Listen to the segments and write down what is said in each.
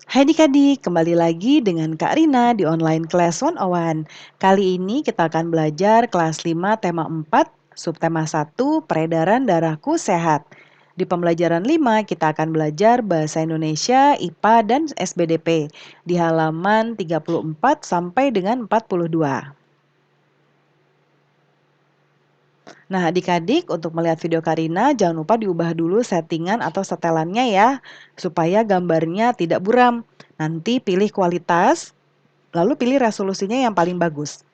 Hai adik-adik, kembali lagi dengan Kak Rina di online class 101. Kali ini kita akan belajar kelas 5 tema 4, subtema 1, peredaran darahku sehat. Di pembelajaran 5 kita akan belajar bahasa Indonesia, IPA, dan SBDP di halaman 34 sampai dengan 42. Nah, adik-adik untuk melihat video Karina jangan lupa diubah dulu settingan atau setelannya ya, supaya gambarnya tidak buram. Nanti pilih kualitas, lalu pilih resolusinya yang paling bagus.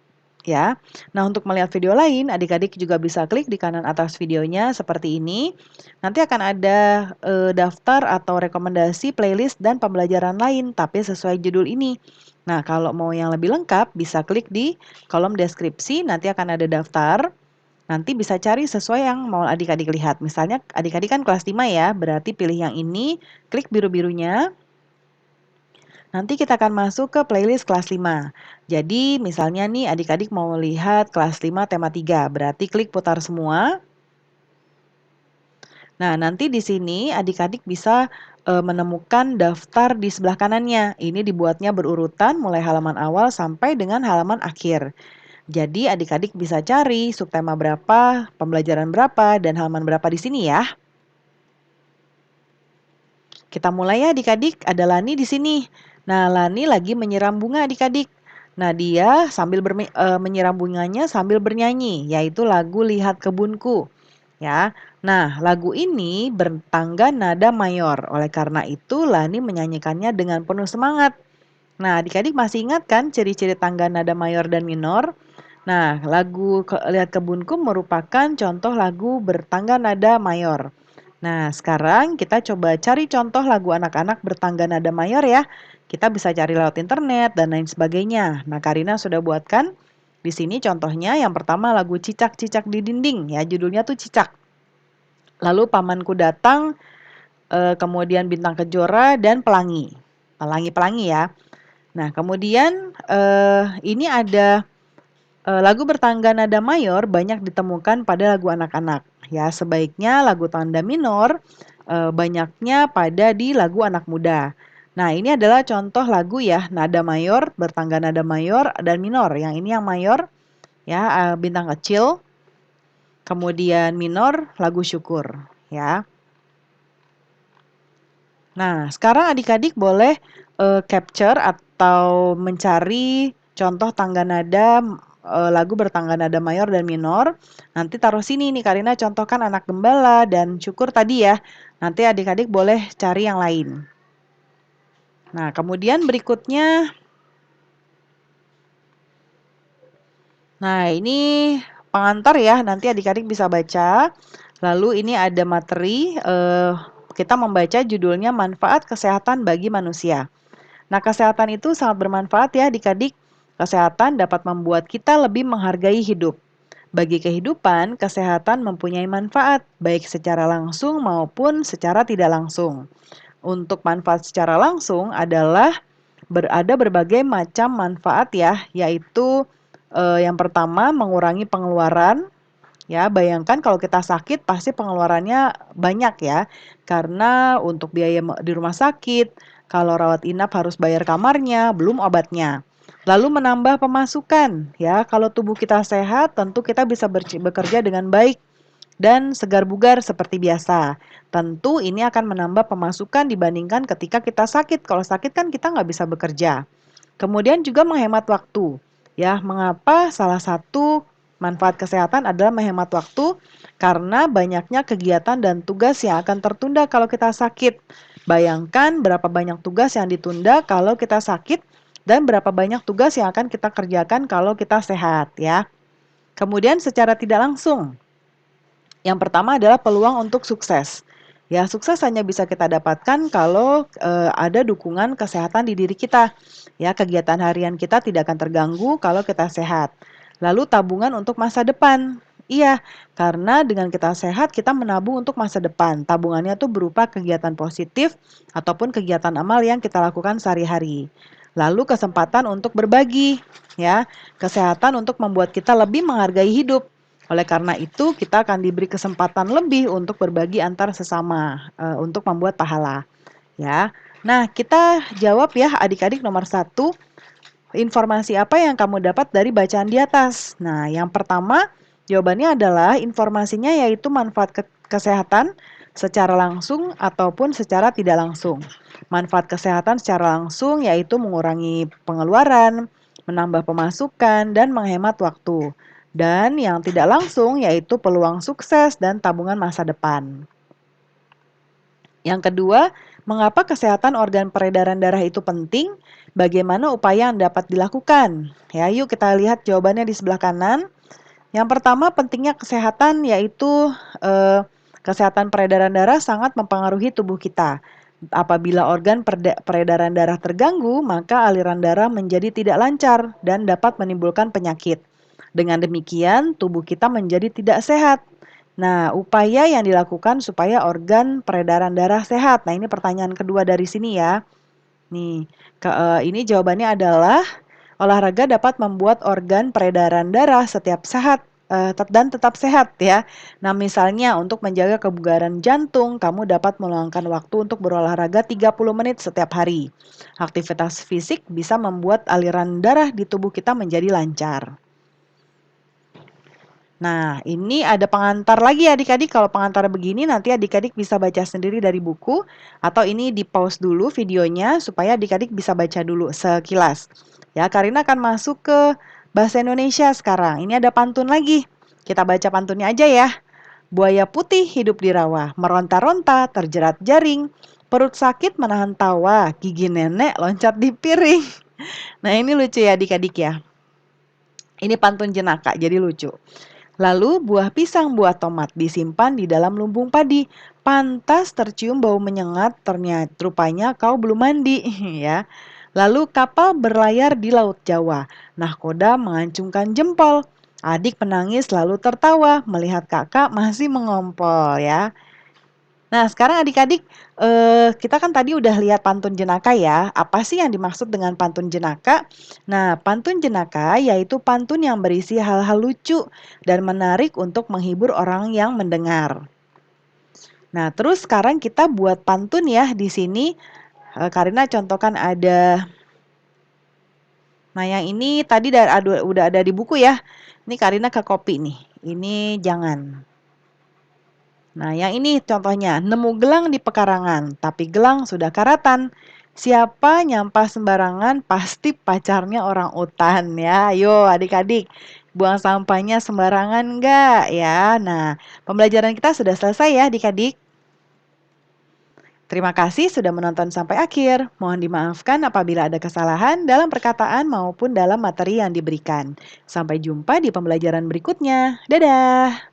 Ya, nah untuk melihat video lain, adik-adik juga bisa klik di kanan atas videonya seperti ini. Nanti akan ada daftar atau rekomendasi playlist dan pembelajaran lain, tapi sesuai judul ini. Nah, kalau mau yang lebih lengkap, bisa klik di kolom deskripsi, nanti akan ada daftar. Nanti bisa cari sesuai yang mau adik-adik lihat. Misalnya adik-adik kan kelas 5 ya, berarti pilih yang ini, klik biru-birunya. Nanti kita akan masuk ke playlist kelas 5. Jadi misalnya nih adik-adik mau lihat kelas 5 tema 3, berarti klik putar semua. Nah, nanti di sini adik-adik bisa menemukan daftar di sebelah kanannya. Ini dibuatnya berurutan mulai halaman awal sampai dengan halaman akhir. Jadi adik-adik bisa cari subtema berapa, pembelajaran berapa, dan halaman berapa di sini ya. Kita mulai ya adik-adik, ada Lani di sini. Nah, Lani lagi menyiram bunga adik-adik. Nah, dia sambil menyiram bunganya sambil bernyanyi, yaitu lagu Lihat Kebunku. Ya. Nah, lagu ini bertangga nada mayor. Oleh karena itu, Lani menyanyikannya dengan penuh semangat. Nah, adik-adik masih ingat kan ciri-ciri tangga nada mayor dan minor? Nah, lagu Lihat Kebunku merupakan contoh lagu bertangga nada mayor. Nah, sekarang kita coba cari contoh lagu anak-anak bertangga nada mayor ya. Kita bisa cari lewat internet dan lain sebagainya. Nah, Karina sudah buatkan di sini contohnya. Yang pertama lagu Cicak-Cicak di Dinding ya, judulnya tuh Cicak. Lalu Pamanku Datang, kemudian Bintang Kejora dan Pelangi. Pelangi-pelangi ya. Nah, kemudian ini ada lagu bertangga nada mayor banyak ditemukan pada lagu anak-anak. Ya, sebaiknya lagu tanda minor banyaknya pada di lagu anak muda. Nah, ini adalah contoh lagu ya, nada mayor, bertangga nada mayor dan minor. Yang ini yang mayor ya, Bintang Kecil. Kemudian minor lagu Syukur ya. Nah, sekarang adik-adik boleh capture atau mencari contoh tangga nada lagu bertangga nada mayor dan minor. Nanti taruh sini nih Karina contohkan Anak Gembala dan Syukur tadi ya. Nanti adik-adik boleh cari yang lain. Nah, kemudian berikutnya, nah ini pengantar ya, nanti adik-adik bisa baca. Lalu ini ada materi, kita membaca judulnya Manfaat Kesehatan bagi Manusia. Nah, kesehatan itu sangat bermanfaat ya adik-adik. Kesehatan dapat membuat kita lebih menghargai hidup. Bagi kehidupan, kesehatan mempunyai manfaat, baik secara langsung maupun secara tidak langsung. Untuk manfaat secara langsung adalah ada berbagai macam manfaat ya, yaitu yang pertama mengurangi pengeluaran. Ya, bayangkan kalau kita sakit pasti pengeluarannya banyak ya. Karena untuk biaya di rumah sakit, kalau rawat inap harus bayar kamarnya, belum obatnya. Lalu menambah pemasukan ya. Kalau tubuh kita sehat, tentu kita bisa bekerja dengan baik dan segar bugar seperti biasa. Tentu ini akan menambah pemasukan dibandingkan ketika kita sakit. Kalau sakit kan kita nggak bisa bekerja. Kemudian juga menghemat waktu. Ya, mengapa salah satu manfaat kesehatan adalah menghemat waktu? Karena banyaknya kegiatan dan tugas yang akan tertunda kalau kita sakit. Bayangkan berapa banyak tugas yang ditunda kalau kita sakit dan berapa banyak tugas yang akan kita kerjakan kalau kita sehat ya. Kemudian secara tidak langsung, yang pertama adalah peluang untuk sukses. Ya, sukses hanya bisa kita dapatkan kalau ada dukungan kesehatan di diri kita. Ya, kegiatan harian kita tidak akan terganggu kalau kita sehat. Lalu tabungan untuk masa depan. Iya, karena dengan kita sehat kita menabung untuk masa depan. Tabungannya tuh berupa kegiatan positif ataupun kegiatan amal yang kita lakukan sehari-hari. Lalu kesempatan untuk berbagi, ya. Kesehatan untuk membuat kita lebih menghargai hidup. Oleh karena itu, kita akan diberi kesempatan lebih untuk berbagi antar sesama, untuk membuat pahala, ya. Nah, kita jawab ya adik-adik nomor satu, informasi apa yang kamu dapat dari bacaan di atas? Nah, yang pertama jawabannya adalah informasinya yaitu manfaat kesehatan secara langsung ataupun secara tidak langsung. Manfaat kesehatan secara langsung yaitu mengurangi pengeluaran, menambah pemasukan, dan menghemat waktu. Dan yang tidak langsung yaitu peluang sukses dan tabungan masa depan. Yang kedua, mengapa kesehatan organ peredaran darah itu penting? Bagaimana upaya yang dapat dilakukan? Ya, yuk kita lihat jawabannya di sebelah kanan. Yang pertama, pentingnya kesehatan yaitu kesehatan peredaran darah sangat mempengaruhi tubuh kita. Apabila organ peredaran darah terganggu, maka aliran darah menjadi tidak lancar dan dapat menimbulkan penyakit. Dengan demikian, tubuh kita menjadi tidak sehat. Nah, upaya yang dilakukan supaya organ peredaran darah sehat. Nah, ini pertanyaan kedua dari sini ya. Nih, ini jawabannya adalah olahraga dapat membuat organ peredaran darah setiap sehat dan tetap sehat ya. Nah, misalnya untuk menjaga kebugaran jantung, kamu dapat meluangkan waktu untuk berolahraga 30 menit setiap hari. Aktivitas fisik bisa membuat aliran darah di tubuh kita menjadi lancar. Nah, ini ada pengantar lagi ya adik-adik. Kalau pengantar begini nanti adik-adik bisa baca sendiri dari buku atau ini di-pause dulu videonya supaya adik-adik bisa baca dulu sekilas. Ya, Karina akan masuk ke bahasa Indonesia sekarang. Ini ada pantun lagi. Kita baca pantunnya aja ya. Buaya putih hidup di rawa, meronta-ronta, terjerat jaring. Perut sakit menahan tawa, gigi nenek loncat di piring. Nah, ini lucu ya adik-adik ya. Ini pantun jenaka, jadi lucu. Lalu buah pisang, buah tomat disimpan di dalam lumbung padi. Pantas tercium bau menyengat, ternyata rupanya kau belum mandi, ya. Lalu kapal berlayar di Laut Jawa. Nahkoda mengacungkan jempol. Adik menangis lalu tertawa melihat kakak masih mengompol ya. Nah, sekarang adik-adik, kita kan tadi udah lihat pantun jenaka ya. Apa sih yang dimaksud dengan pantun jenaka? Nah, pantun jenaka yaitu pantun yang berisi hal-hal lucu dan menarik untuk menghibur orang yang mendengar. Nah, terus sekarang kita buat pantun ya di sini. Karina contohkan ada. Nah, yang ini tadi udah ada di buku ya. Ini Karina ke copy nih. Ini jangan. Nah, yang ini contohnya, nemu gelang di pekarangan, tapi gelang sudah karatan. Siapa nyampah sembarangan, pasti pacarnya orang utan ya. Ayo adik-adik, buang sampahnya sembarangan enggak ya. Nah, pembelajaran kita sudah selesai ya adik-adik. Terima kasih sudah menonton sampai akhir. Mohon dimaafkan apabila ada kesalahan dalam perkataan maupun dalam materi yang diberikan. Sampai jumpa di pembelajaran berikutnya. Dadah!